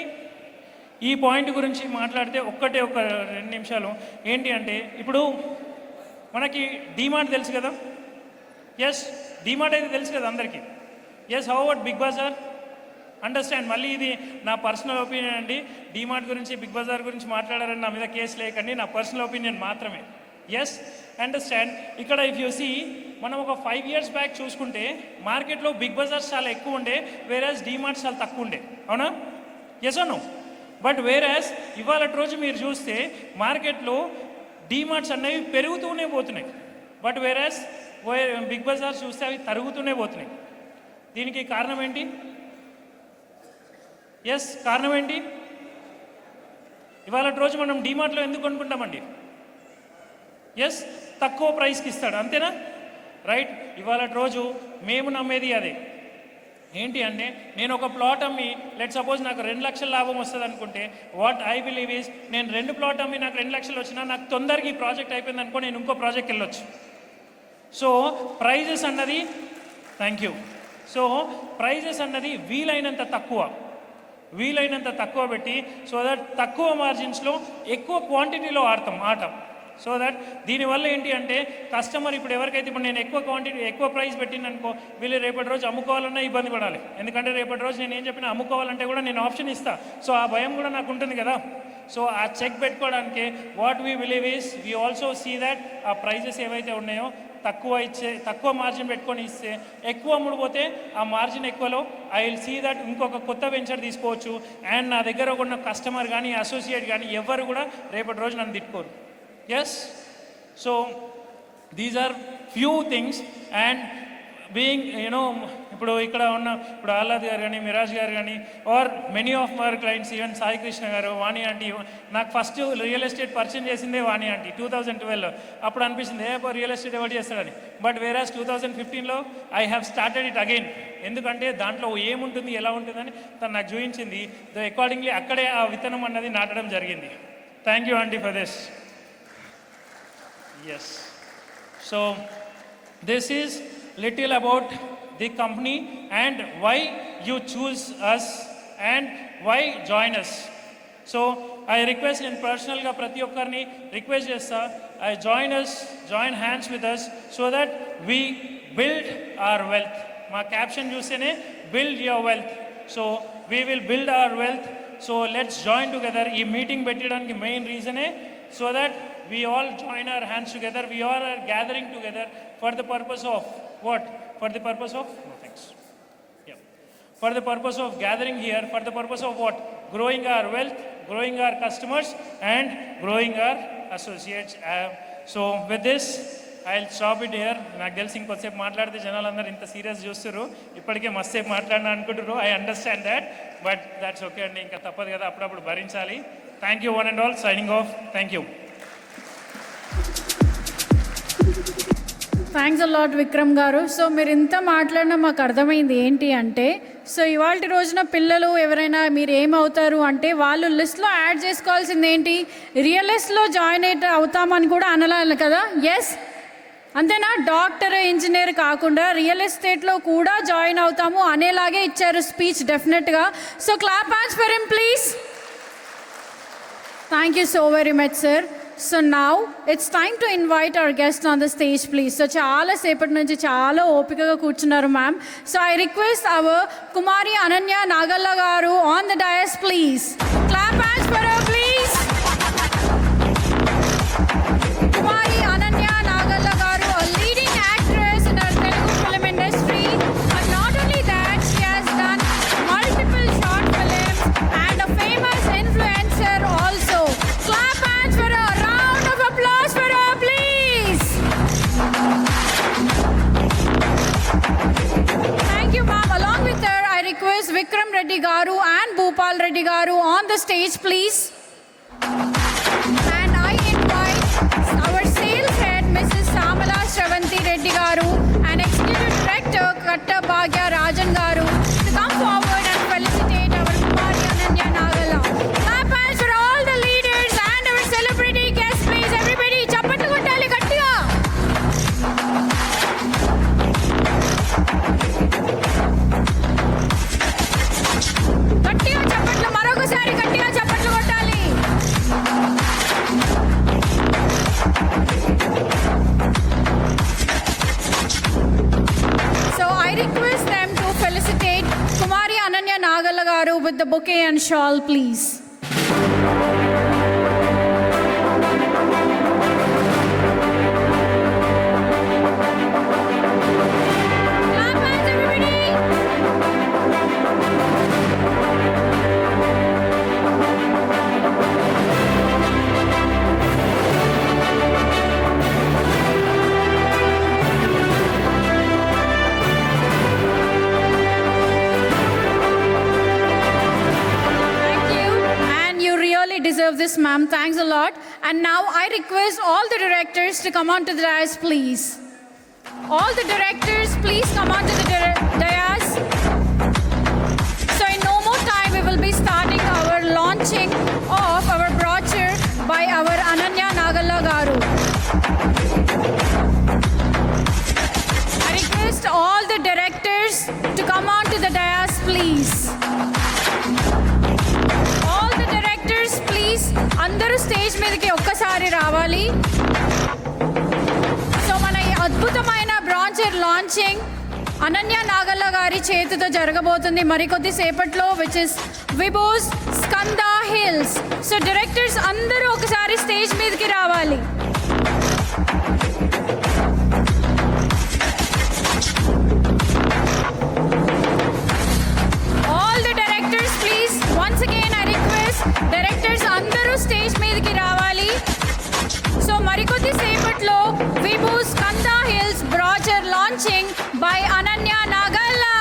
ఈ పాయింట్ గురించి మాట్లాడితే ఒక 2 నిమిషాలు ఏంటి అంటే ఇప్పుడు మనకి డీమార్ట్ తెలుసు కదా. ఎస్, డీమార్ట్ అయితే తెలుసు కదా అందరికీ. Yes, how about Big Bazaar? Understand, మళ్ళీ ఇది నా పర్సనల్ ఒపీనియన్ అండి. డీమార్ట్ గురించి బిగ్ బజార్ గురించి మాట్లాడారని నా మీద కేసు లేకండి, నా పర్సనల్ ఒపీనియన్ మాత్రమే. Yes understand. ఇక్కడ ఇఫ్ యూ సీ మనం ఒక 5 years బ్యాక్ చూసుకుంటే మార్కెట్లో బిగ్ బజార్స్ చాలా ఎక్కువ ఉండే, వేరేస్ డీమార్ట్స్ చాలా తక్కువ ఉండే, అవునా? Yes Anu. బట్ వేరేస్ ఇవాళ రోజు మీరు చూస్తే మార్కెట్లో డీమార్ట్స్ అనేవి పెరుగుతూనే పోతున్నాయి, బట్ వేరేస్ బిగ్ బజార్స్ చూస్తే అవి తరుగుతూనే పోతున్నాయి. దీనికి కారణం ఏంటి? ఎస్, కారణం ఏంటి? ఇవాళ రోజు మనం డీమార్ట్లో ఎందుకు కొనుక్కుంటామండి? ఎస్, తక్కువ ప్రైస్కి ఇస్తాడు, అంతేనా? రైట్. ఇవాళ రోజు మేము నమ్మేది అదే. ఏంటి అంటే నేను ఒక ప్లాట్ అమ్మి లెట్ సపోజ్ నాకు 2 లక్షల లాభం వస్తుంది అనుకుంటే, వాట్ ఐ బిలీవ్ ఈజ్ నేను 2 ప్లాట్ అమ్మి నాకు 2 లక్షలు వచ్చినా నాకు తొందరగా ఈ ప్రాజెక్ట్ అయిపోయింది అనుకో, నేను ఇంకో ప్రాజెక్ట్కి వెళ్ళొచ్చు. సో ప్రైజెస్ అన్నది, థ్యాంక్ యూ. సో ప్రైజెస్ అన్నది వీలైనంత తక్కువ పెట్టి, సో దట్ తక్కువ మార్జిన్స్లో ఎక్కువ క్వాంటిటీలో ఆడతాం. సో దట్ దీనివల్ల ఏంటి అంటే కస్టమర్ ఇప్పుడు ఎవరికైతే ఇప్పుడు నేను ఎక్కువ క్వాంటిటీ ఎక్కువ ప్రైస్ పెట్టిననుకో, వీళ్ళు రేపటి రోజు అమ్ముకోవాలన్నా ఇబ్బంది పడాలి. ఎందుకంటే రేపటి రోజు నేను ఏం చెప్పినా అమ్ముకోవాలంటే కూడా నేను ఆప్షన్ ఇస్తా. సో ఆ భయం కూడా నాకు ఉంటుంది కదా. సో ఆ చెక్ పెట్టుకోవడానికి what we believe is we also see that ఆ ప్రైజెస్ ఏవైతే ఉన్నాయో తక్కువ మార్జిన్ పెట్టుకొని ఇస్తే ఎక్కువ అమ్ముడుపోతే ఆ మార్జిన్ ఎక్కువలో ఐ విల్ సీ దట్ ఇంకొక కొత్త వెంచర్ తీసుకోవచ్చు. అండ్ నా దగ్గర ఉన్న కస్టమర్ కానీ అసోసియేట్ కానీ ఎవరు కూడా రేపటి రోజు నన్ను తిట్టుకోరు. Yes, so these are few things. And being ఇప్పుడు ఇక్కడ ఉన్న ఇప్పుడు ఆహ్లాద్ గారు కానీ మిరాజ్ గారు కానీ are many of our clients, even Sai Krishna garu, Vani aunty, నాకు ఫస్ట్ రియల్ ఎస్టేట్ పరిచయం చేసిందే వాణి ఆంటీ 2012. అప్పుడు అనిపించింది రియల్ ఎస్టేట్ ఎవరు చేస్తాడని. బట్ వేరాస్ 2015లో I have started it again. ఎందుకంటే దాంట్లో ఏముంటుంది, ఎలా ఉంటుందని తను నాకు చూపించింది. అకార్డింగ్లీ అక్కడే ఆ విత్తనం అన్నది నాటడం జరిగింది. Thank you aunty for this. Yes. So this is little about the company and why you choose us and why join us. So I request in personal ga prati okkarni request chesta, I join hands with us so that we build our wealth. Ma caption chustene build your wealth. So we will build our wealth. So let's join together. Ee meeting పెట్టడానికి main reason so that we all join our hands together. We all are gathering together for the purpose of what? For the purpose of no thanks. Yeah. For the purpose of gathering here, for the purpose of what? Growing our wealth, growing our customers, and growing our associates. So with this, I'll stop it here. నాకు తెలిసి ఇంకొద్దిసేపు మాట్లాడితే జనాలు అందరూ ఇంత serious చూస్తారు, ఇప్పటికే మస్తేపు మాట్లాడినా అనుకుంటారు. I understand that, but that's okay అండి, ఇంకా తప్పదు కదా, అప్పుడప్పుడు భరించాలి. Thank you one and all. Signing off. Thank you. Thanks a lot Vikram గారు. సో మీరు ఇంత మాట్లాడినా మాకు అర్థమైంది ఏంటి అంటే, సో ఇవాళ రోజున పిల్లలు ఎవరైనా మీరు ఏమవుతారు అంటే వాళ్ళు లిస్ట్లో యాడ్ చేసుకోవాల్సింది ఏంటి, రియల్ ఎస్టేట్లో జాయిన్ అవుతామని కూడా అనలాలి కదా. ఎస్, అంతేనా? డాక్టర్, ఇంజనీర్ కాకుండా రియల్ ఎస్టేట్లో కూడా జాయిన్ అవుతాము అనేలాగే ఇచ్చారు స్పీచ్ డెఫినెట్గా. So clap hands for him please. Thank you so very much sir. So now it's time to invite our guest on the stage, please. So చాలా సేపటి నుంచి చాలా ఓపికగా కూర్చున్నారు ma'am. So I request our Kumari Ananya Nagalla garu on the dais, please. Clap hands for her, please. Kumari Ananya Nagalla garu, a leading actress in our Telugu film industry. But not only that, she has done multiple short films and a famous influencer also. Clap hands for her. Applause for her, please. Thank you, ma'am. Along with her, I request Vikram Reddy garu and Bhupal Reddy garu on the stage, please. And I invite our sales head, Mrs. Samala Shravanti Reddy garu, and Executive Director Katta Bhagya Rajan garu to come forward and felicitate our Kumari Ananya Nagalla. Clap hands for all the leaders and our celebrity guests, please. Everybody, చప్పట్లు కొట్టాలి గట్టిగా. గట్టిగా చప్పట్లు, మరొకసారి గట్టిగా చప్పట్లు కొట్టాలి. So I request them to felicitate Kumari Ananya Nagalla garu with the bouquet and shawl, please. of this, ma'am. Thanks a lot. And now I request all the directors to come onto the dais, please. All the directors, please come onto the dais. So in no more time, we will be starting our launching of our brochure by our Ananya Nagalla Garu. I request all the directors to come onto the dais, please. All the directors, please. అందరూ stage మీదకి ఒక్కసారి రావాలి. So మన ఈ అద్భుతమైన బ్రాంచర్ launching Ananya Nagalla గారి చేతితో జరగబోతుంది మరికొద్ది సేపట్లో, which is Vibhus Skanda hills. So directors అందరూ ఒకసారి స్టేజ్ మీదకి రావాలి. All the directors, please. Once again, I request directors అందరూ స్టేజ్ మీదకి రావాలి. సో మరికొద్ది సేపట్లో Vibhu Skanda hills brochure launching by Ananya Nagalla.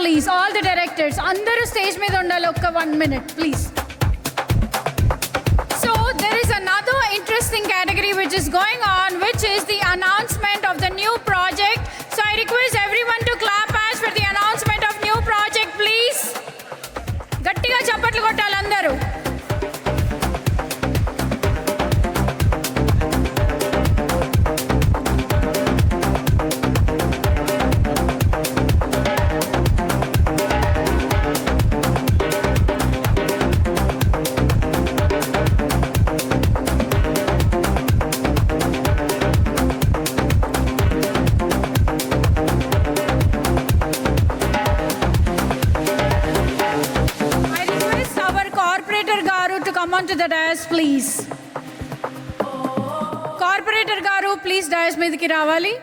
Please, all the directors, అందరూ స్టేజ్ మీద ఉండాలి. ఒక్క 1 minute, please. So there is another interesting category which is going on, which is the announcement of the new project. So I request everyone to clap hands for the announcement of new project, please. గట్టిగా చప్పట్లు కొట్టాలి అందరూ. To the dais, please. Corporator garu, please dais మీదకి రావాలి.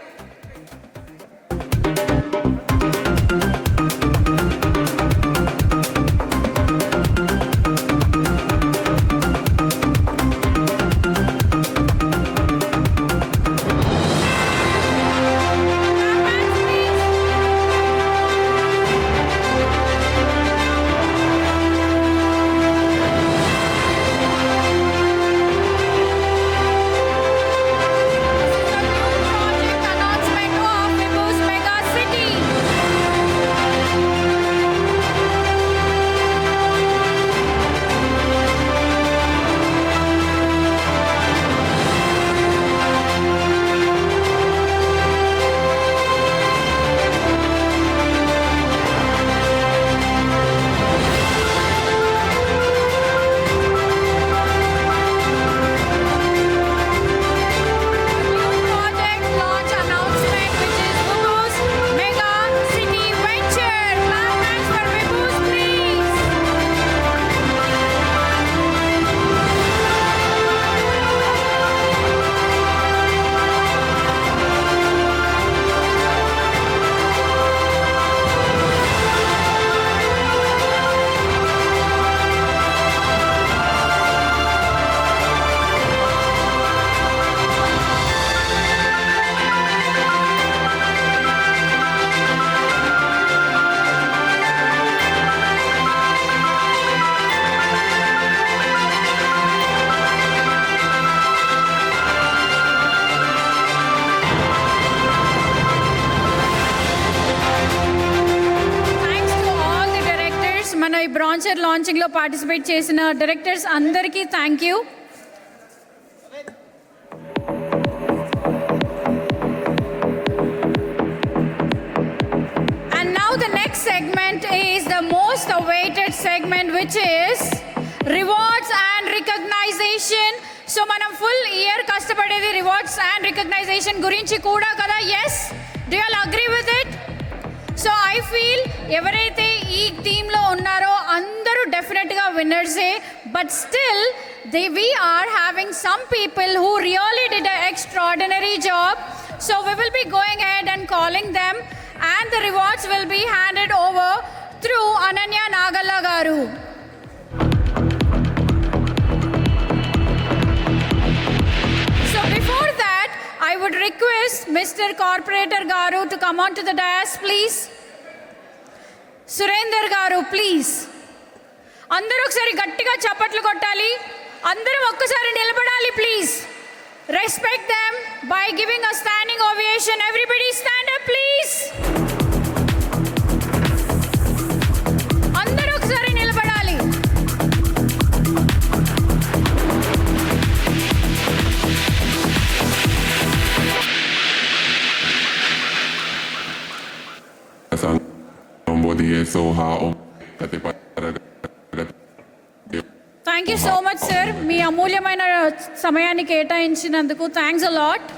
Launcher లాంచింగ్లో participate చేసిన directors అందరికీ thank you. The next segment is the most awaited segment, which is rewards and recognition. So manam full year kastapadedi rewards and recognition gurinchi kuda kada. Yes, do you all agree with it? So I feel evaraithe ee team lo unnaro andaru definitely ga winners e, but still we are having some people who really did an extraordinary job. So we will be going ahead and calling them, and the rewards will be handed over through Ananya Nagalla garu. So before that, I would request Mr. Corporator garu to come on to the dais, please. Surender garu, please. Andaru okkasari gattiga chapatlu kottali. Andaru okkasari nilabadali, please. Respect them by giving a standing ovation. Everybody stand up, please. Andaru okkasari nilabadali. Thank you so much, sir. మీ అమూల్యమైన సమయాన్ని కేటాయించినందుకు thanks a lot.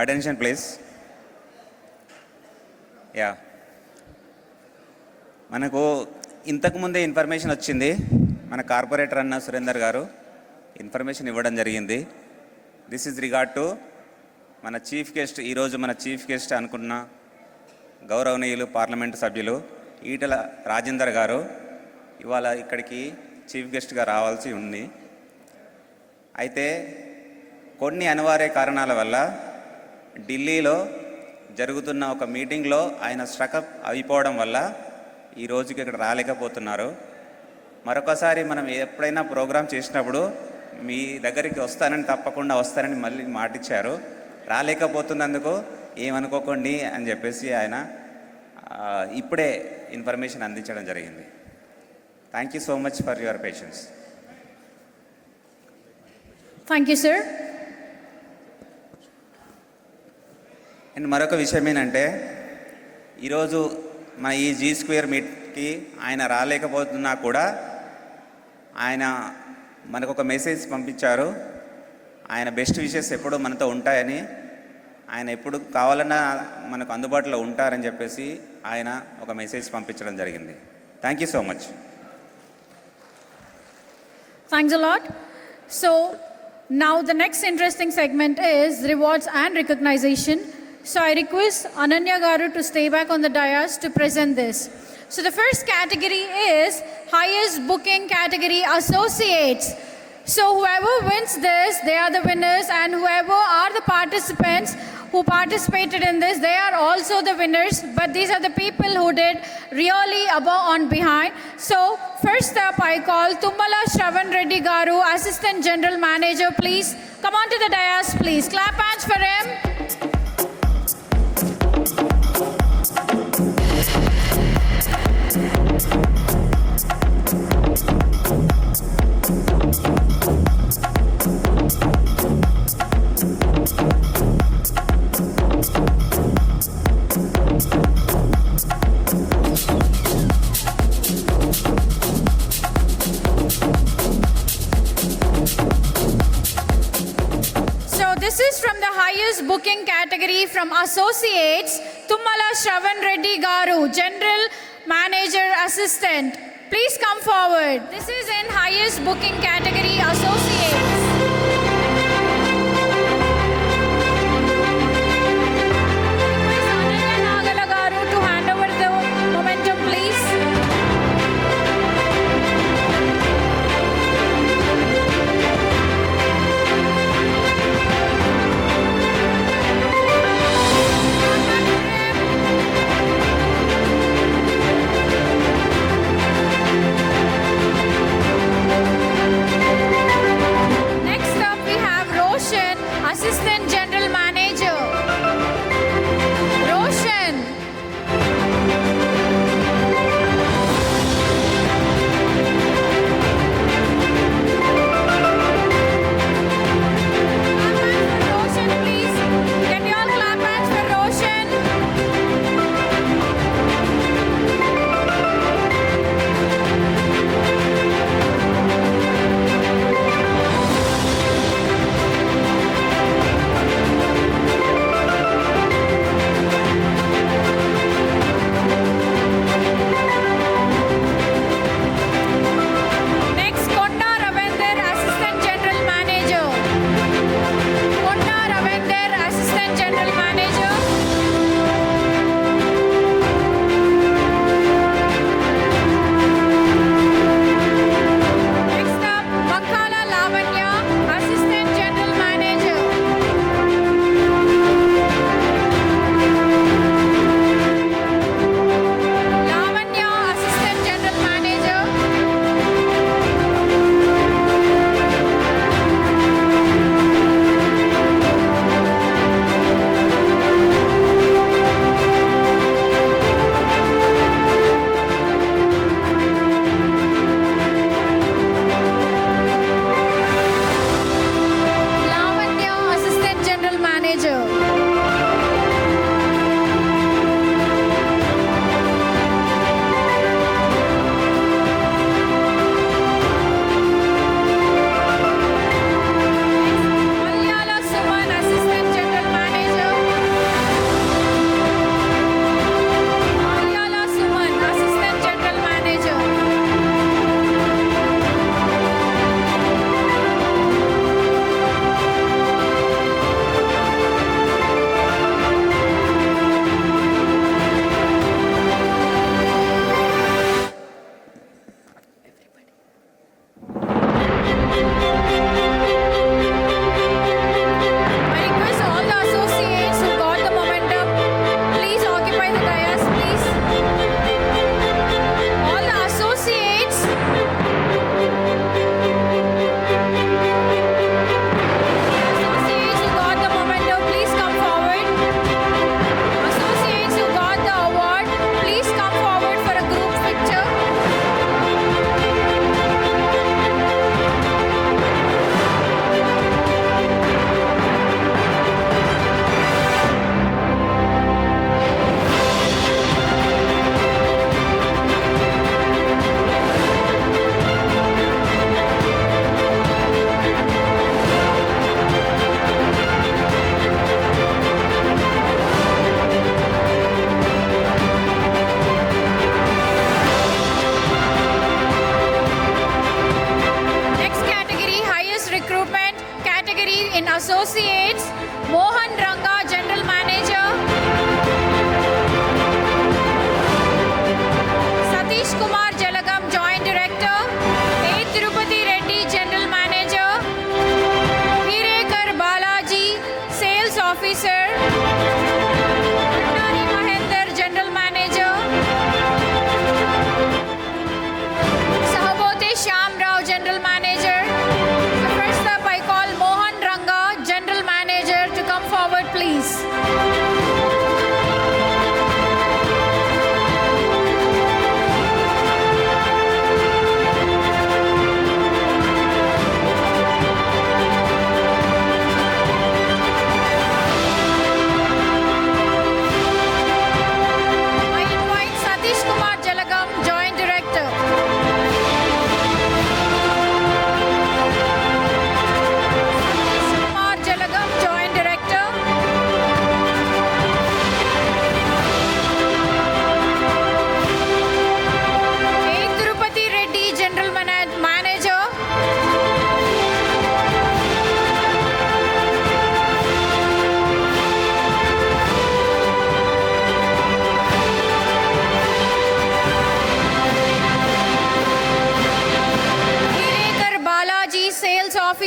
Attention please. Yeah మనకు ఇంతకుముందే information వచ్చింది. మన corporator అన్న సురేందర్ గారు ఇన్ఫర్మేషన్ ఇవ్వడం జరిగింది. దిస్ ఈజ్ రిగార్డ్ టు మన చీఫ్ గెస్ట్. ఈరోజు మన చీఫ్ గెస్ట్ అనుకున్న గౌరవనీయులు పార్లమెంటు సభ్యులు ఈటల రాజేందర్ గారు ఇవాళ ఇక్కడికి చీఫ్ గెస్ట్గా రావాల్సి ఉంది. అయితే కొన్ని అనివార్య కారణాల వల్ల ఢిల్లీలో జరుగుతున్న ఒక మీటింగ్లో ఆయన స్ట్రకప్ అయిపోవడం వల్ల ఈ రోజుకి ఇక్కడ రాలేకపోతున్నారు. మరొకసారి మనం ఎప్పుడైనా ప్రోగ్రాం చేసినప్పుడు మీ దగ్గరికి వస్తానని తప్పకుండా వస్తానని మళ్ళీ మాటిచ్చారు. రాలేకపోతున్నందుకు ఏమనుకోకండి అని చెప్పేసి ఆయన ఇప్పుడే ఇన్ఫర్మేషన్ అందించడం జరిగింది. Thank you so much for your patience. Thank you, sir. And మరొక విషయం ఏంటంటే ఈరోజు మన ఈ G² మీట్కి ఆయన రాలేకపోతున్నా కూడా ఆయన మనకు ఒక మెసేజ్ పంపించారు. ఆయన బెస్ట్ విషెస్ ఎప్పుడూ మనతో ఉంటాయని, ఆయన ఎప్పుడు కావాలన్నా మనకు అందుబాటులో ఉంటారని చెప్పేసి ఆయన ఒక మెసేజ్ పంపించడం జరిగింది. Thank you so much. Thanks a lot. So now the next interesting segment is rewards and recognition. So I request Ananya Garu to stay back on the dais to present this. So the first category is highest booking category associates. So whoever wins this, they are the winners, and whoever are the participants who participated in this, they are also the winners. But these are the people who did really above and behind. So first up, I call Tummala Shravan Reddy Garu, Assistant General Manager. Please come on to the dais, please. Clap hands for him. This is from the highest booking category from associates, Tummala Shravan Reddy Garu, General Manager Assistant. Please come forward. This is in highest booking category associates. Request Ananya Nagala Garu to hand over the momentum, please.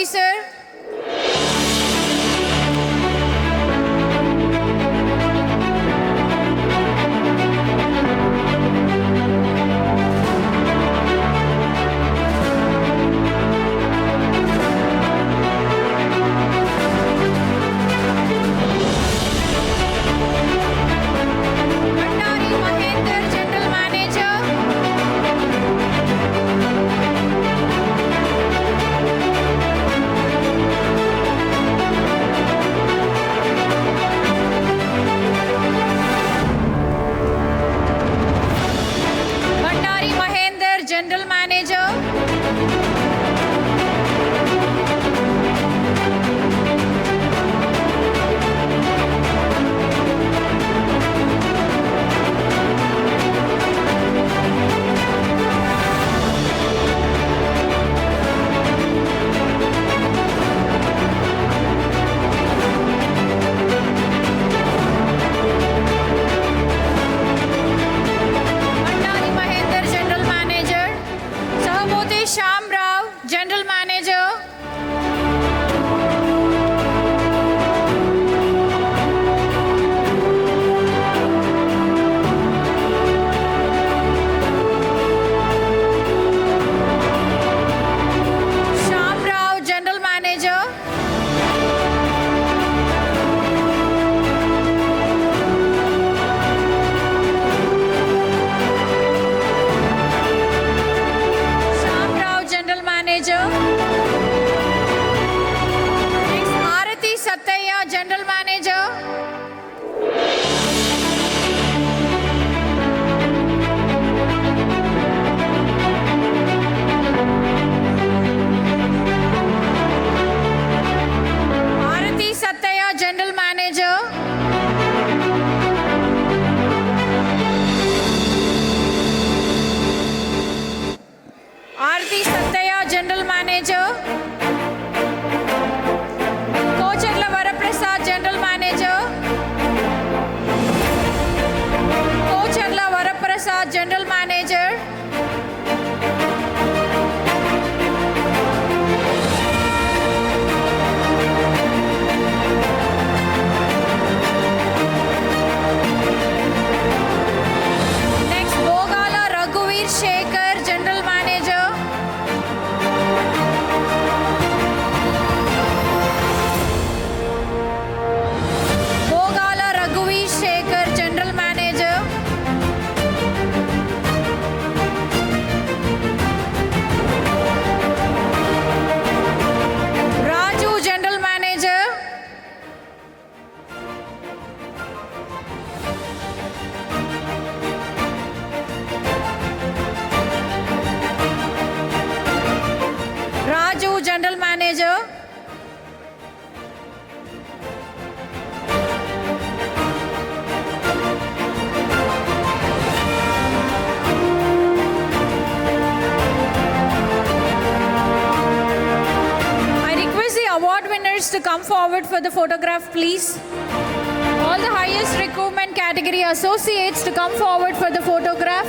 Officer. Bhandari Mahendra, General Manager. Bhandari Mahendra, General Manager. Bhandari Mahendra, General Manager. Sahaboti Shyam Rao, General Manager. Shyam Rao, General Manager. Shyam Rao, General Manager. Next, Arati Sattaya, General Manager. Arati Sattaya, General Manager. Arati Sattaya, General Manager. Kocherla Varaprasad, General Manager. Kocherla Varaprasad, General Manager. Next, Bogala Raghuveer Shekhar, General Manager. Bogala Raghuveer Shekhar, General Manager. Raju, General Manager. Raju, General Manager. I request the award winners to come forward for the photograph, please. All the highest recruitment category associates to come forward for the photograph.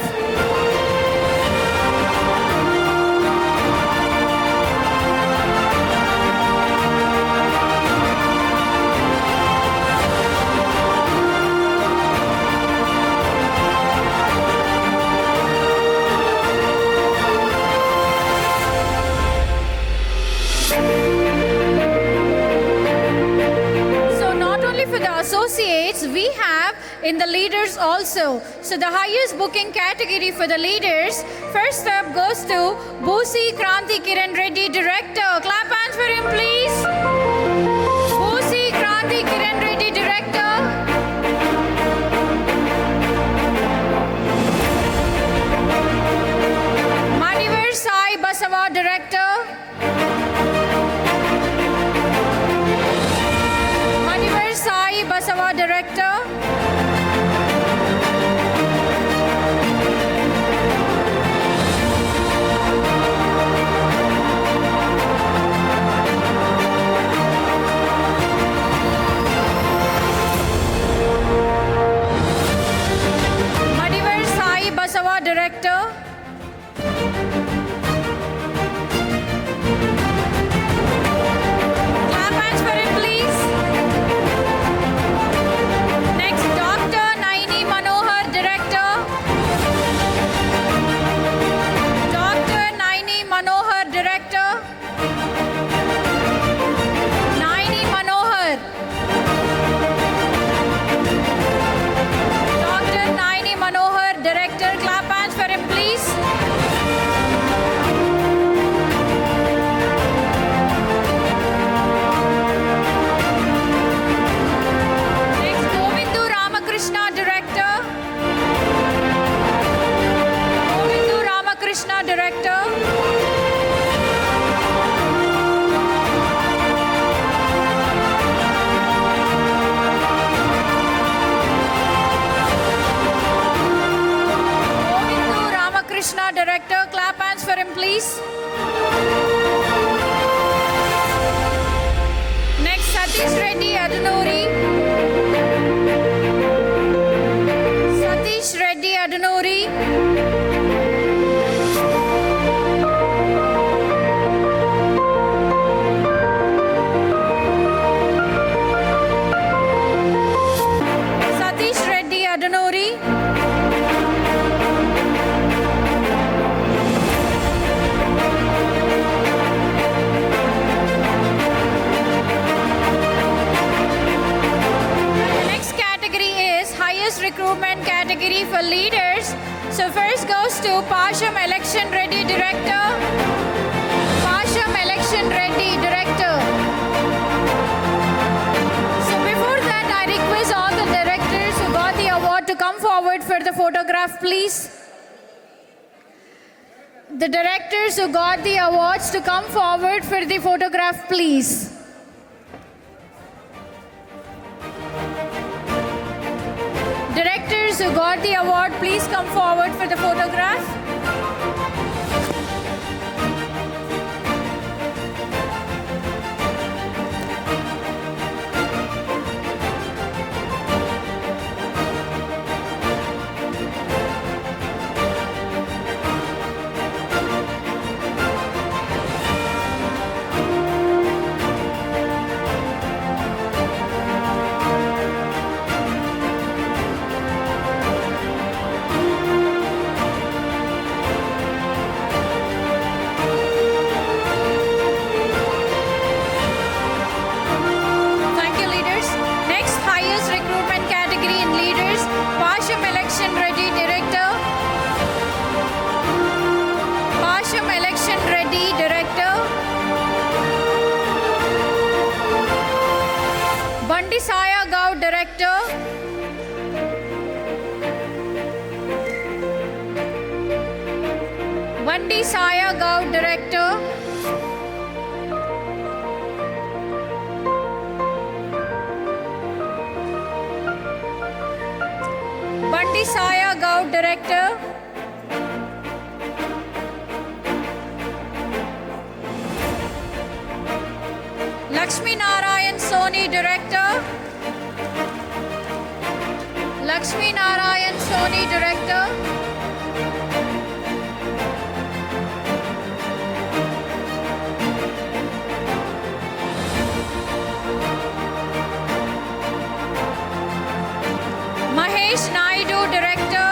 So not only for the associates, we have in the leaders also. So the highest booking category for the leaders, first up goes to Bhusi Kranti Kiran Reddy, Director. Clap hands for him, please. Bhusi Kranti Kiran Reddy, Director. Manivar Sai Basava, Director. Manivar Sai Basava, Director. Manivar Sai Basava, Director. Ramakrishna, Director. Govindu Ramakrishna, Director. Clap hands for him, please. Next, Satish Reddy Adanuri. Satish Reddy Adanuri. Satish Reddy Adanuri. Next category is highest recruitment category for leaders. So first goes to Pasham Election Ready Director. Pasham Election Ready Director. So before that, I request all the directors who got the award to come forward for the photograph, please. The directors who got the awards to come forward for the photograph, please. Directors who got the award, please come forward for the photograph. Thank you, leaders. Next, highest recruitment category in leaders, Pasham Election Ready Director. Pasham Election Ready Director. Bandi Saya Gaur Director. Bandi Saya Gaur Director. Bandi Saya Gaur Director. Lakshmi Narayan Soni Director. Lakshmi Narayan Soni Director. Mahesh Naidu Director.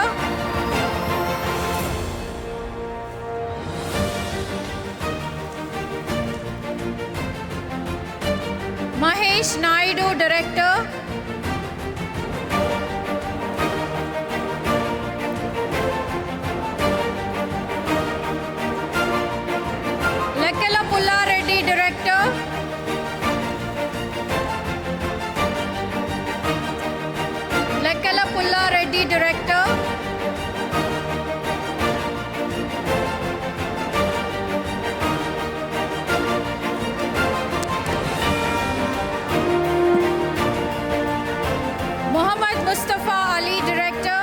Mahesh Naidu Director. Lekkala Pulla Reddy Director. Lekkala Pulla Reddy Director. Muhammad Mustafa Ali Director.